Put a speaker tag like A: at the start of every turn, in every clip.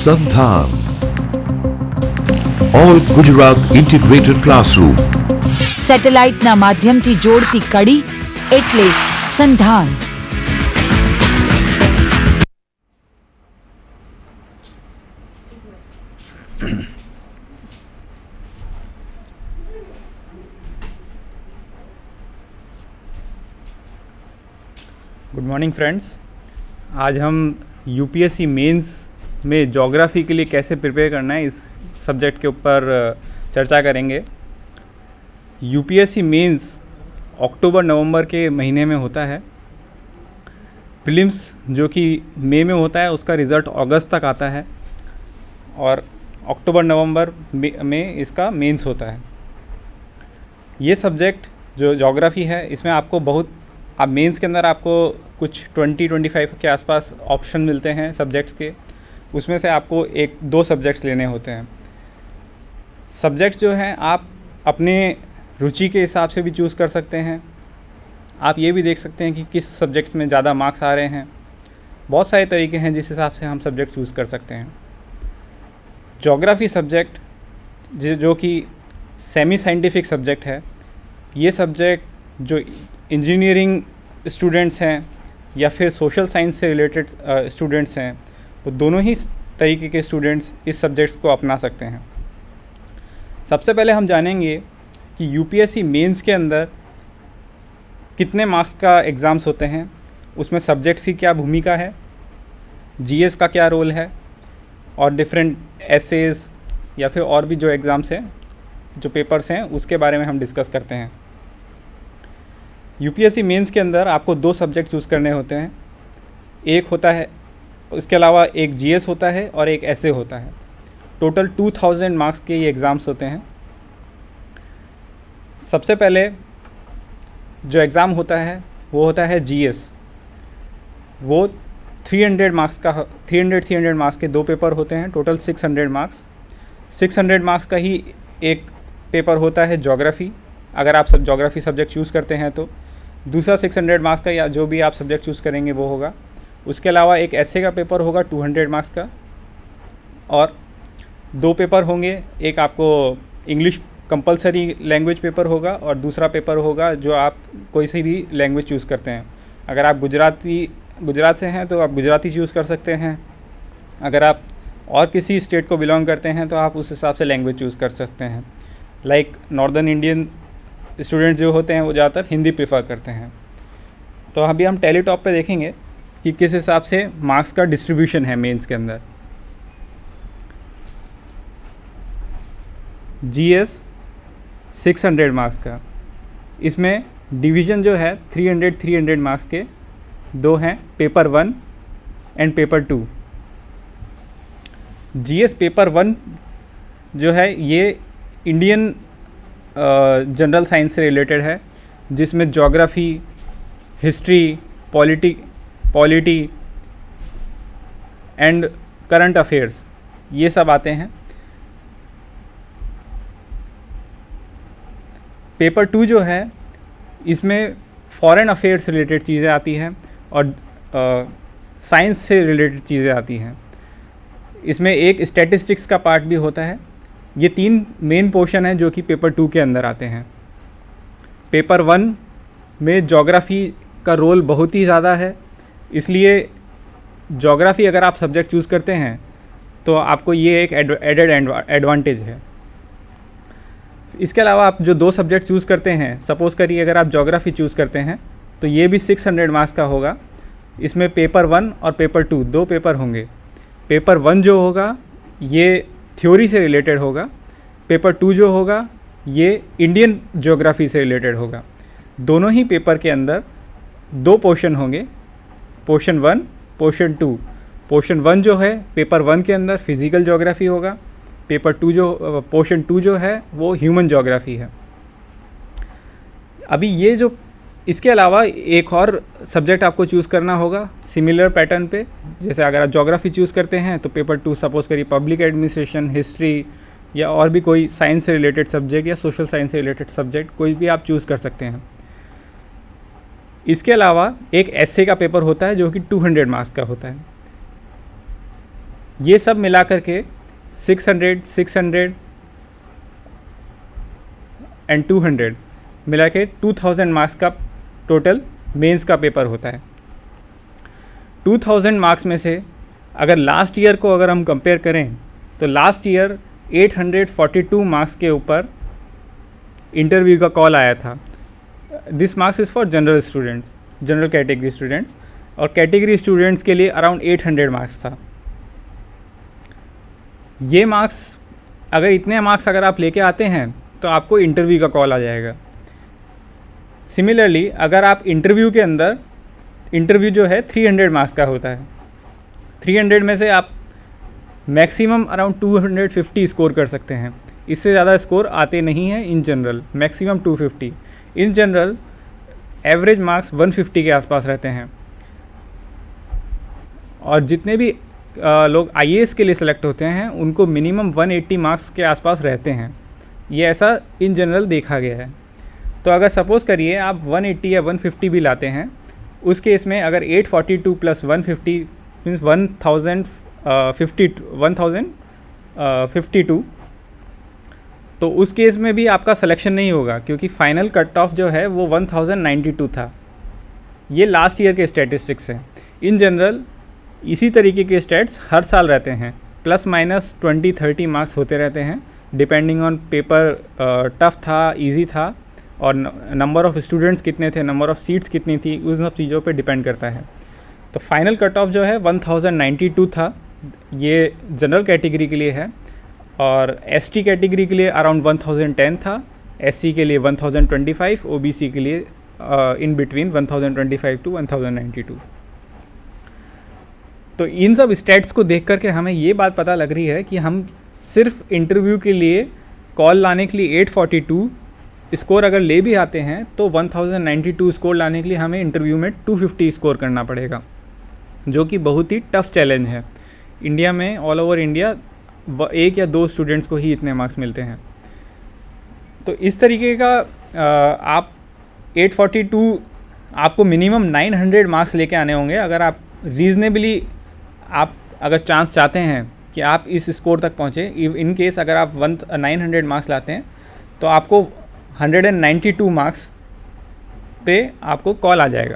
A: संधान all Gujarat integrated classroom
B: સેટેલાઇટના માધ્યમથી જોડતી કડી એટલે સંધાન.
C: Good morning friends. आज हम यूपीएससी मेंस में ज्योग्राफी के लिए कैसे प्रिपेयर करना है इस सब्जेक्ट के ऊपर चर्चा करेंगे. यूपीएससी मेंस अक्टूबर नवंबर के महीने में होता है. प्रीलिम्स जो कि मई में होता है उसका रिज़ल्ट अगस्त तक आता है और अक्टूबर नवंबर में इसका मेंस होता है. ये सब्जेक्ट जो ज्योग्राफी है इसमें आपको बहुत आप मेंस के अंदर आपको कुछ 20-25 के आसपास ऑप्शन मिलते हैं सब्जेक्ट्स के. उसमें से आपको 1-2 सब्जेक्ट्स लेने होते हैं. सब्जेक्ट्स जो हैं आप अपने रुचि के हिसाब से भी चूज़ कर सकते हैं. आप ये भी देख सकते हैं कि किस सब्जेक्ट्स में ज़्यादा मार्क्स आ रहे हैं. बहुत सारे तरीके हैं जिस हिसाब से हम सब्जेक्ट चूज़ कर सकते हैं. ज्योग्राफी सब्जेक्ट जो कि सेमी साइंटिफिक सब्जेक्ट है, ये सब्जेक्ट जो इंजीनियरिंग स्टूडेंट्स हैं या फिर सोशल साइंस से रिलेटेड स्टूडेंट्स हैं, वो दोनों ही तरीके के स्टूडेंट्स इस सब्जेक्ट्स को अपना सकते हैं. सबसे पहले हम जानेंगे कि यूपीएससी मेंस के अंदर कितने मार्क्स का एग्ज़ाम्स होते हैं, उसमें सब्जेक्ट्स की क्या भूमिका है, जीएस का क्या रोल है और डिफरेंट एसेज या फिर और भी जो एग्ज़ाम्स हैं, जो पेपर्स हैं, उसके बारे में हम डिस्कस करते हैं. यूपीएससी मेंस के अंदर आपको 2 सब्जेक्ट चूज़ करने होते हैं. एक होता है, उसके अलावा एक जीएस होता है और एक एसए होता है. टोटल 2000 मार्क्स के ये एग्ज़ाम्स होते हैं. सबसे पहले जो एग्ज़ाम होता है वो होता है जीएस. वो 300 मार्क्स का 300 मार्क्स के 2 पेपर होते हैं. Total 600 marks. 600 मार्क्स का ही एक पेपर होता है ज्योग्राफी, अगर आप सब ज्योग्राफी सब्जेक्ट चूज़ करते हैं तो. दूसरा 600 मार्क्स का या जो भी आप सब्जेक्ट चूज़ करेंगे वो होगा. उसके अलावा एक एसए का पेपर होगा 200 मार्क्स का और 2 पेपर होंगे. एक आपको इंग्लिश कंपलसरी लैंग्वेज पेपर होगा और दूसरा पेपर होगा जो आप कोई सी भी लैंग्वेज चूज़ करते हैं. अगर आप गुजरात से हैं तो आप गुजराती चूज़ कर सकते हैं. अगर आप और किसी स्टेट को बिलोंग करते हैं तो आप उस हिसाब से लैंग्वेज चूज़ कर सकते हैं. लाइक नॉर्दर्न इंडियन स्टूडेंट जो होते हैं वो ज़्यादातर हिंदी प्रेफर करते हैं. तो अभी हम टेलीटॉप पे देखेंगे कि किस हिसाब से मार्क्स का डिस्ट्रीब्यूशन है मेंस के अंदर. जीएस 600 मार्क्स का, इसमें डिवीज़न जो है 300 मार्क्स के 2 हैं, paper 1 and paper 2. GS paper 1 जो है ये इंडियन जनरल साइंस से रिलेटेड है, जिसमें geography, history, polity and current affairs ये सब आते हैं. पेपर 2 जो है इसमें फॉरेन अफेयर्स से रिलेटेड चीज़ें आती हैं और साइंस से रिलेटेड चीज़ें आती हैं. इसमें एक स्टैटिस्टिक्स का पार्ट भी होता है. ये 3 मेन पोर्शन हैं जो कि पेपर 2 के अंदर आते हैं. पेपर 1 में ज्योग्राफी का रोल बहुत ही ज़्यादा है, इसलिए ज्योग्राफी अगर आप सब्जेक्ट चूज़ करते हैं तो आपको ये एक एडेड एडवांटेज है. इसके अलावा आप जो 2 सब्जेक्ट चूज़ करते हैं, सपोज़ करिए अगर आप ज्योग्राफी चूज़ करते हैं तो ये भी 600 मार्क्स का होगा. इसमें पेपर 1 और पेपर 2 2 पेपर होंगे. पेपर 1 जो होगा ये थ्योरी से रिलेटेड होगा. पेपर 2 जो होगा ये इंडियन ज्योग्राफी से रिलेटेड होगा. दोनों ही पेपर के अंदर 2 पोर्शन होंगे, पोर्शन 1, पोर्शन 2. पोर्शन 1 जो है पेपर 1 के अंदर फिज़िकल ज्योग्राफी होगा. पेपर 2 जो पोर्शन 2 जो है वो ह्यूमन ज्योग्राफी है. अभी ये जो इसके अलावा एक और सब्जेक्ट आपको चूज़ करना होगा सिमिलर पैटर्न पे. जैसे अगर आप ज्योग्राफी चूज़ करते हैं तो पेपर 2 सपोज़ करिए पब्लिक एडमिनिस्ट्रेशन, हिस्ट्री या और भी कोई साइंस से रिलेटेड सब्जेक्ट या सोशल साइंस से रिलेटेड सब्जेक्ट कोई भी आप चूज़ कर सकते हैं. इसके अलावा एक एसए का पेपर होता है जो कि 200 मार्क्स का होता है. ये सब मिला करके 600, 600 एंड 200 मिला के 2000 मार्क्स का टोटल मेंस का पेपर होता है। 2000 मार्क्स में से अगर लास्ट ईयर को अगर हम कंपेयर करें तो लास्ट ईयर 842 मार्क्स के ऊपर इंटरव्यू का कॉल आया था। This marks is for general students, general category students, और कैटेगरी स्टूडेंट्स के लिए अराउंड 800 मार्क्स था। ये मार्क्स अगर इतने मार्क्स अगर आप लेके आते हैं तो आपको इंटरव्यू का कॉल आ जाएगा। सिमिलरली अगर आप इंटरव्यू के अंदर, इंटरव्यू जो है 300 मार्क्स का होता है, 300 में से आप मैक्सिमम अराउंड 250 स्कोर कर सकते हैं। इससे ज़्यादा स्कोर आते नहीं हैं in general, maximum 250। In general average marks 150 के आसपास रहते हैं। और जितने भी लोग आईएएस के लिए सेलेक्ट होते हैं उनको मिनिमम 180 मार्क्स के आसपास रहते हैं। ये ऐसा इन जनरल देखा गया है। तो अगर सपोज़ करिए आप 180 या 150 भी लाते हैं, उस केस में अगर 842 प्लस 150 मीन्स 1052, तो उस केस में भी आपका सिलेक्शन नहीं होगा, क्योंकि फाइनल कट ऑफ जो है वो 1092 था। ये लास्ट ईयर के स्टैटिस्टिक्स हैं। इन जनरल इसी तरीके के स्टैट्स हर साल रहते हैं, प्लस माइनस 20-30 मार्क्स होते रहते हैं, डिपेंडिंग ऑन पेपर टफ था, इजी था, और नंबर ऑफ़ स्टूडेंट्स कितने थे, नंबर ऑफ़ सीट्स कितनी थी, उन सब चीज़ों पे डिपेंड करता है। तो फाइनल कट ऑफ जो है 1092 था, ये जनरल कैटेगरी के लिए है, और एसटी कैटेगरी के लिए अराउंड 1010 था, एससी के लिए 1025, ओबीसी के लिए इन बिटवीन 1025 टू 1092। तो इन सब स्टैट्स को देख करके हमें ये बात पता लग रही है कि हम सिर्फ इंटरव्यू के लिए कॉल लाने के लिए 842 स्कोर अगर ले भी आते हैं तो 1092 स्कोर लाने के लिए हमें इंटरव्यू में 250 स्कोर करना पड़ेगा, जो कि बहुत ही टफ चैलेंज है। इंडिया में, ऑल ओवर इंडिया, एक या दो स्टूडेंट्स को ही इतने मार्क्स मिलते हैं। तो इस तरीके का आप 842 आपको मिनिमम 900 मार्क्स लेके आने होंगे अगर आप रीज़नेबली, आप अगर चांस चाहते हैं कि आप इस स्कोर तक पहुँचे। इन केस अगर आप 900 मार्क्स लाते हैं तो आपको 192 मार्क्स पे आपको कॉल आ जाएगा।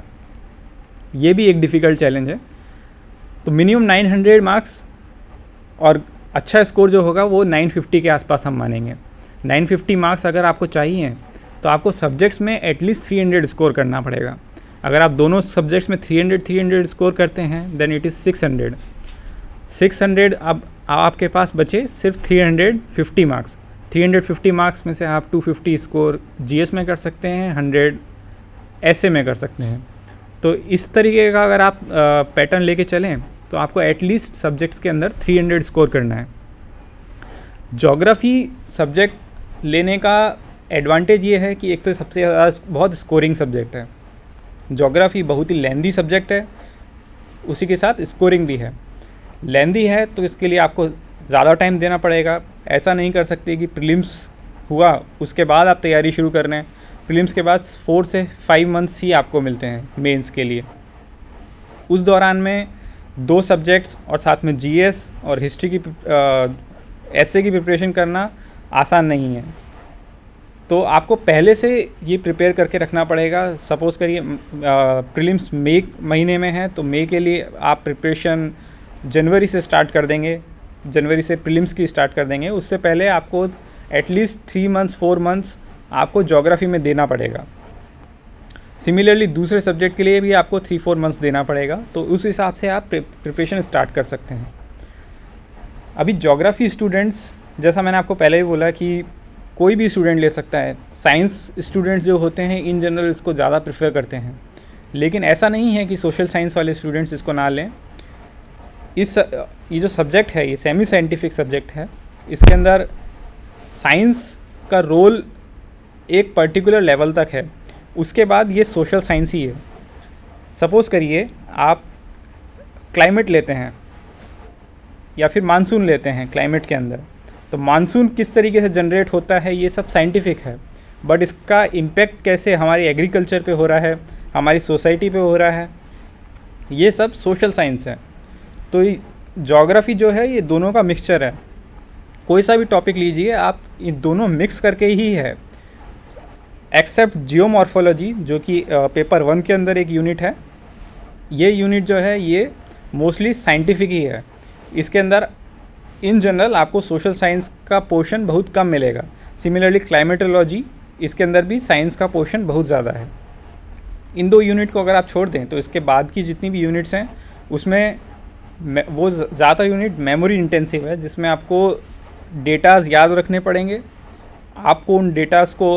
C: ये भी एक डिफ़िकल्ट चैलेंज है। तो मिनिमम 900 मार्क्स और अच्छा स्कोर जो होगा वो 950 के आसपास हम मानेंगे। 950 मार्क्स अगर आपको चाहिए तो आपको सब्जेक्ट्स में एटलीस्ट 300 स्कोर करना पड़ेगा। अगर आप दोनों सब्जेक्ट्स में 300 स्कोर करते हैं देन इट इज़ 600। अब आपके पास बचे सिर्फ 350 मार्क्स। 350 मार्क्स में से आप 250 स्कोर जीएस में कर सकते हैं, 100 एसए में कर सकते हैं। तो इस तरीके का अगर आप पैटर्न लेके चलें तो आपको एटलीस्ट सब्जेक्ट्स के अंदर 300 स्कोर करना है। ज्योग्राफी सब्जेक्ट लेने का एडवांटेज ये है कि एक तो सबसे ज़्यादा बहुत स्कोरिंग सब्जेक्ट है। ज्योग्राफी बहुत ही लेंदी सब्जेक्ट है, उसी के साथ स्कोरिंग भी है। लेंदी है तो इसके लिए आपको ज़्यादा टाइम देना पड़ेगा। ऐसा नहीं कर सकते कि प्रीलिम्स हुआ उसके बाद आप तैयारी शुरू कर रहे हैं। प्रीलिम्स के बाद 4 से 5 मंथ्स ही आपको मिलते हैं मेंस के लिए। उस दौरान में 2 सब्जेक्ट्स और साथ में जीएस और हिस्ट्री की एसए की प्रिपरेशन करना आसान नहीं है। तो आपको पहले से ये प्रिपेयर करके रखना पड़ेगा। सपोज़ करिए प्रीलिम्स मई महीने में है तो मई के लिए आप प्रिपरेशन जनवरी से स्टार्ट कर देंगे, जनवरी से प्रीलिम्स की स्टार्ट कर देंगे। उससे पहले आपको एटलीस्ट 3 मंथ्स 4 मंथ्स आपको ज्योग्राफी में देना पड़ेगा। सिमिलरली दूसरे सब्जेक्ट के लिए भी आपको 3-4 मंथ्स देना पड़ेगा। तो उस हिसाब से आप प्रिपरेशन स्टार्ट कर सकते हैं। अभी ज्योग्राफी स्टूडेंट्स, जैसा मैंने आपको पहले ही बोला कि कोई भी स्टूडेंट ले सकता है। साइंस स्टूडेंट्स जो होते हैं इन जनरल इसको ज़्यादा प्रेफर करते हैं, लेकिन ऐसा नहीं है कि सोशल साइंस वाले स्टूडेंट्स इसको ना लें। ये जो सब्जेक्ट है ये सेमी साइंटिफिक सब्जेक्ट है। इसके अंदर साइंस का रोल एक पर्टिकुलर लेवल तक है, उसके बाद ये सोशल साइंस ही है। सपोज़ करिए आप क्लाइमेट लेते हैं या फिर मानसून लेते हैं क्लाइमेट के अंदर, तो मानसून किस तरीके से जनरेट होता है ये सब साइंटिफिक है, बट इसका इम्पेक्ट कैसे हमारी एग्रीकल्चर पे हो रहा है, हमारी सोसाइटी पे हो रहा है, ये सब सोशल साइंस है। तो ज्योग्राफी जो है ये दोनों का मिक्सचर है। कोई सा भी टॉपिक लीजिए आप, इन दोनों मिक्स करके ही है, एक्सेप्ट जियोमॉर्फोलॉजी जो कि पेपर 1 के अंदर एक यूनिट है। ये यूनिट जो है ये मोस्टली साइंटिफिक ही है। इसके अंदर इन जनरल आपको सोशल साइंस का पोर्शन बहुत कम मिलेगा। सिमिलरली क्लाइमेटोलॉजी, इसके अंदर भी साइंस का पोर्शन बहुत ज़्यादा है। इन 2 यूनिट को अगर आप छोड़ दें तो इसके बाद की जितनी भी यूनिट्स हैं उसमें वो ज़्यादा यूनिट मेमोरी इंटेंसिव है, जिसमें आपको डेटाज याद रखने पड़ेंगे, आपको उन डेटाज को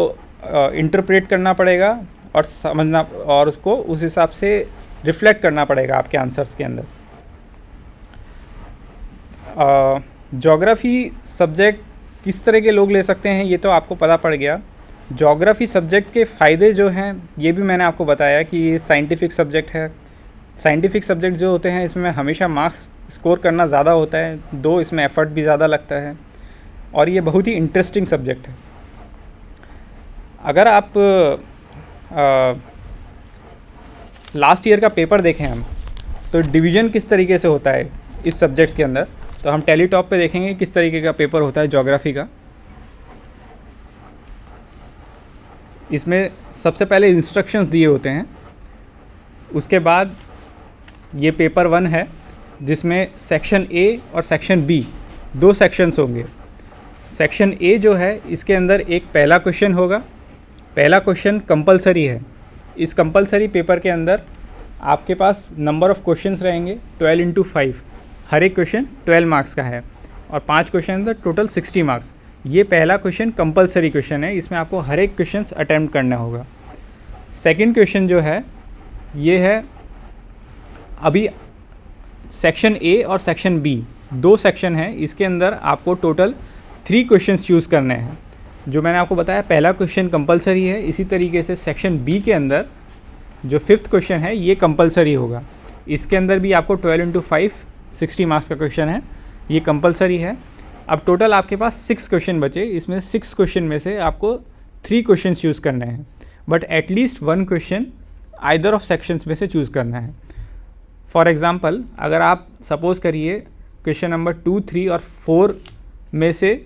C: इंटरप्रेट करना पड़ेगा और समझना, और उसको उस हिसाब से रिफ्लेक्ट करना पड़ेगा आपके आंसर्स के अंदर। ज्योग्राफी सब्जेक्ट किस तरह के लोग ले सकते हैं ये तो आपको पता पड़ गया। ज्योग्राफी सब्जेक्ट के फ़ायदे जो हैं ये भी मैंने आपको बताया कि ये साइंटिफिक सब्जेक्ट है। साइंटिफिक सब्जेक्ट जो होते हैं इसमें हमेशा मार्क्स स्कोर करना ज़्यादा होता है, दो इसमें एफ़र्ट भी ज़्यादा लगता है, और ये बहुत ही इंटरेस्टिंग सब्जेक्ट है। अगर आप लास्ट ईयर का पेपर देखें हम, तो डिवीज़न किस तरीके से होता है इस सब्जेक्ट के अंदर, तो हम टेलीटॉप पे देखेंगे किस तरीके का पेपर होता है ज्योग्राफी का। इसमें सबसे पहले इंस्ट्रक्शंस दिए होते हैं, उसके बाद ये पेपर 1 है जिसमें सेक्शन ए और सेक्शन बी 2 सेक्शंस होंगे। सेक्शन ए जो है इसके अंदर एक पहला क्वेश्चन होगा। पहला क्वेश्चन कंपलसरी है। इस कंपलसरी पेपर के अंदर आपके पास नंबर ऑफ़ क्वेश्चंस रहेंगे 12 × 5। हर एक क्वेश्चन 12 मार्क्स का है और 5 क्वेश्चन अंदर टोटल 60 मार्क्स। ये पहला क्वेश्चन कंपलसरी क्वेश्चन है, इसमें आपको हर एक क्वेश्चन अटैम्प्ट करना होगा। सेकंड क्वेश्चन जो है ये है, अभी सेक्शन ए और सेक्शन बी 2 सेक्शन हैं, इसके अंदर आपको टोटल 3 क्वेश्चंस चूज़ करने हैं। जो मैंने आपको बताया पहला क्वेश्चन कंपलसरी है, इसी तरीके से सेक्शन बी के अंदर जो 5th क्वेश्चन है ये कंपलसरी होगा। इसके अंदर भी आपको 12 × 5 60 मार्क्स का क्वेश्चन है, ये कंपलसरी है। अब टोटल आपके पास 6 क्वेश्चन बचे, इसमें 6 क्वेश्चन में से आपको 3 क्वेश्चन चूज़ करने हैं, but at least 1 question either of sections में से चूज़ करना है। फॉर एग्ज़ाम्पल अगर आप सपोज़ करिए क्वेश्चन नंबर 2, 3 और 4 में से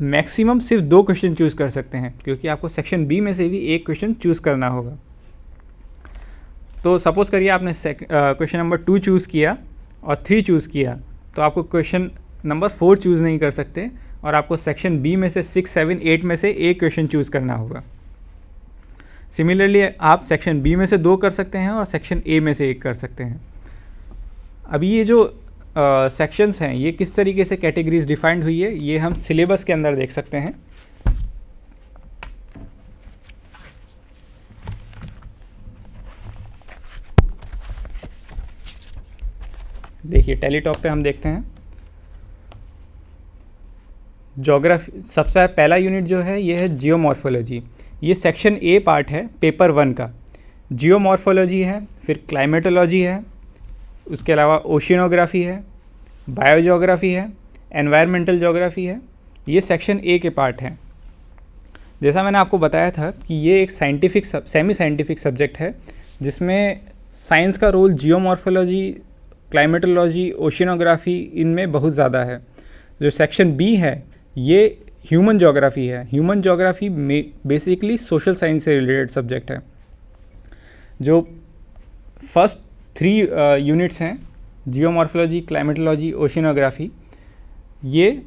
C: मैक्सिमम सिर्फ 2 क्वेश्चन चूज़ कर सकते हैं, क्योंकि आपको सेक्शन बी में से भी एक क्वेश्चन चूज़ करना होगा। तो सपोज़ करिए आपने क्वेश्चन नंबर 2 चूज़ किया और 3 चूज़ किया, तो आपको क्वेश्चन नंबर 4 चूज़ नहीं कर सकते और आपको सेक्शन बी में से 6, 7, 8 में से एक क्वेश्चन चूज़ करना होगा। सिमिलरली आप सेक्शन बी में से 2 कर सकते हैं और सेक्शन ए में से 1 कर सकते हैं। अभी ये जो सेक्शंस हैं ये किस तरीके से कैटेगरीज डिफाइंड हुई है ये हम सिलेबस के अंदर देख सकते हैं। देखिए टेलीटॉप पे हम देखते हैं ज्योग्राफी। सबसे पहला यूनिट जो है ये है जियोमॉर्फोलॉजी। ये सेक्शन ए पार्ट है पेपर 1 का। जियोमॉर्फोलॉजी है, फिर क्लाइमेटोलॉजी है, उसके अलावा ओशिनोग्राफी है, बायोजियोग्राफी है, एनवायरमेंटल ज्योग्राफी है। ये सेक्शन ए के पार्ट हैं। जैसा मैंने आपको बताया था कि ये एक साइंटिफिक सेमी साइंटिफिक सब्जेक्ट है जिसमें साइंस का रोल जियोमॉर्फोलॉजी, क्लाइमेटोलॉजी, ओशिनोग्राफी इनमें बहुत ज़्यादा है। जो सेक्शन बी है ये ह्यूमन ज्योग्राफी है। Human geography basically social science से रिलेटेड सब्जेक्ट है। जो फर्स्ट 3 यूनिट्स हैं जियोमॉर्फोलॉजी, क्लाइमेटोलॉजी, ओशिनोग्राफी, ये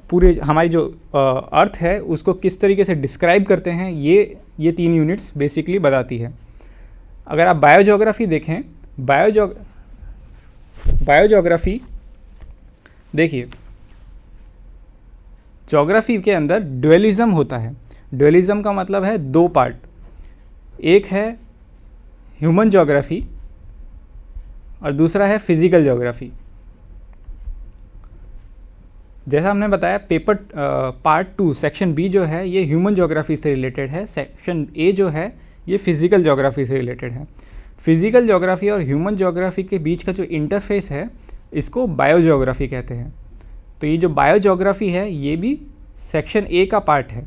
C: पूरे हमारी जो अर्थ है उसको किस तरीके से डिस्क्राइब करते हैं ये 3 यूनिट्स बेसिकली बताती है। अगर आप बायोजियोग्राफी देखें, बायोजियोग्राफी देखिए, ज्योग्राफी के अंदर ड्यूअलिज्म होता है। ड्यूअलिज्म का मतलब है 2 पार्ट, एक है ह्यूमन ज्योग्राफी और दूसरा है फिजिकल ज्योग्राफी। जैसा हमने बताया पेपर पार्ट 2 सेक्शन बी जो है ये ह्यूमन ज्योग्राफी से रिलेटेड है, सेक्शन ए जो है ये फिजिकल ज्योग्राफी से रिलेटेड है। फिजिकल ज्योग्राफी और ह्यूमन ज्योग्राफी के बीच का जो इंटरफेस है इसको बायोजियोग्राफी कहते हैं। तो ये जो बायोजियोग्राफी है ये भी सेक्शन ए का पार्ट है,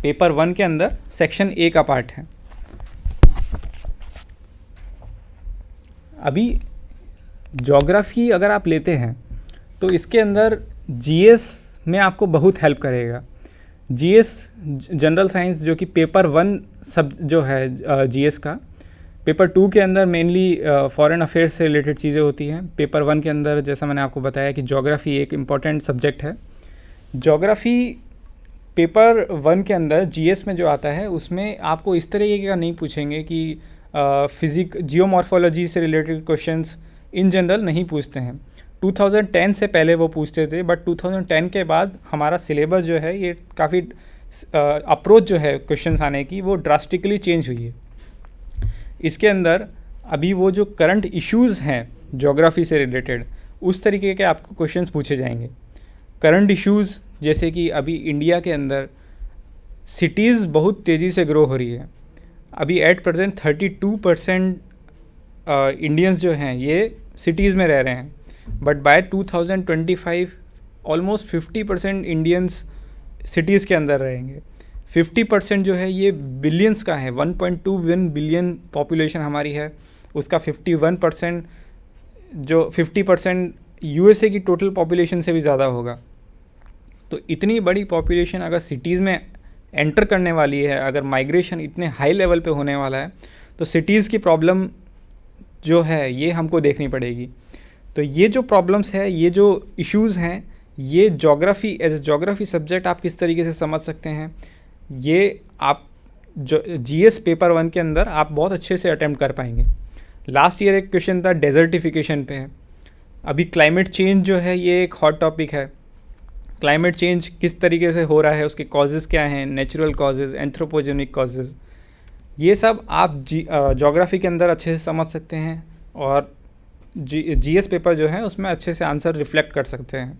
C: पेपर 1 के अंदर सेक्शन ए का पार्ट है। अभी जोग्राफ़ी अगर आप लेते हैं तो इसके अंदर जीएस में आपको बहुत हेल्प करेगा। जीएस जनरल साइंस जो कि पेपर 1 सब जो है जीएस का, पेपर 2 के अंदर मेनली फॉरेन अफेयर्स से रिलेटेड चीज़ें होती हैं। पेपर 1 के अंदर जैसा मैंने आपको बताया कि जोग्राफ़ी एक इम्पॉर्टेंट सब्जेक्ट है। जोग्राफ़ी पेपर 1 के अंदर जीएस में जो आता है उसमें आपको इस तरीके का नहीं पूछेंगे कि जियोमॉर्फोलॉजी से रिलेटेड क्वेश्चंस इन जनरल नहीं पूछते हैं। 2010 से पहले वो पूछते थे, बट 2010 के बाद हमारा सिलेबस जो है ये काफ़ी अप्रोच जो है क्वेश्चंस आने की वो ड्रास्टिकली चेंज हुई है। इसके अंदर अभी वो जो करंट इश्यूज़ हैं ज्योग्राफी से रिलेटेड उस तरीके के आपको क्वेश्चंस पूछे जाएंगे। करंट इश्यूज़ जैसे कि अभी इंडिया के अंदर सिटीज़ बहुत तेज़ी से ग्रो हो रही है। अभी एट प्रेजेंट 32% इंडियंस जो हैं ये सिटीज़ में रह रहे हैं, but by 2025 almost 50% Indians cities के अंदर रहेंगे। 50% जो है ये बिलियंस का है, 1.21 बिलियन पॉपुलेशन हमारी है, उसका 51% जो 50% यूएसए की टोटल पॉपुलेशन से भी ज़्यादा होगा। तो इतनी बड़ी पॉपुलेशन अगर सिटीज़ में एंटर करने वाली है, अगर माइग्रेशन इतने हाई लेवल पे होने वाला है, तो सिटीज़ की प्रॉब्लम जो है ये हमको देखनी पड़ेगी। तो ये जो प्रॉब्लम्स है, ये जो इश्यूज़ हैं, ये geography as a geography subject आप किस तरीके से समझ सकते हैं, ये आप जो जीएस पेपर 1 के अंदर आप बहुत अच्छे से अटेम्प्ट कर पाएंगे। लास्ट ईयर एक क्वेश्चन था डेजर्टिफिकेशन पे है। अभी क्लाइमेट चेंज जो है ये एक हॉट टॉपिक है। क्लाइमेट चेंज किस तरीके से हो रहा है, उसके कॉजेज़ क्या हैं, नेचुरल कॉजेज़, एंथ्रोपोजेनिक कॉजेज़, ये सब आप ज्योग्राफी के अंदर अच्छे से समझ सकते हैं और जीएस पेपर जो है उसमें अच्छे से आंसर रिफ्लेक्ट कर सकते हैं।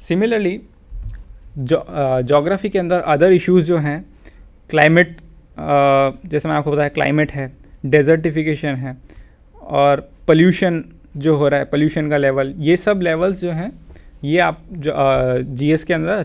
C: सिमिलरली ज्योग्राफी के अंदर अदर इश्यूज़ जो हैं, क्लाइमेट, जैसे मैं आपको बताया क्लाइमेट है, डेजर्टिफिकेशन है और पोल्यूशन जो हो रहा है, पोल्यूशन का लेवल, ये सब लेवल्स जो हैं ये आप जीएस के अंदर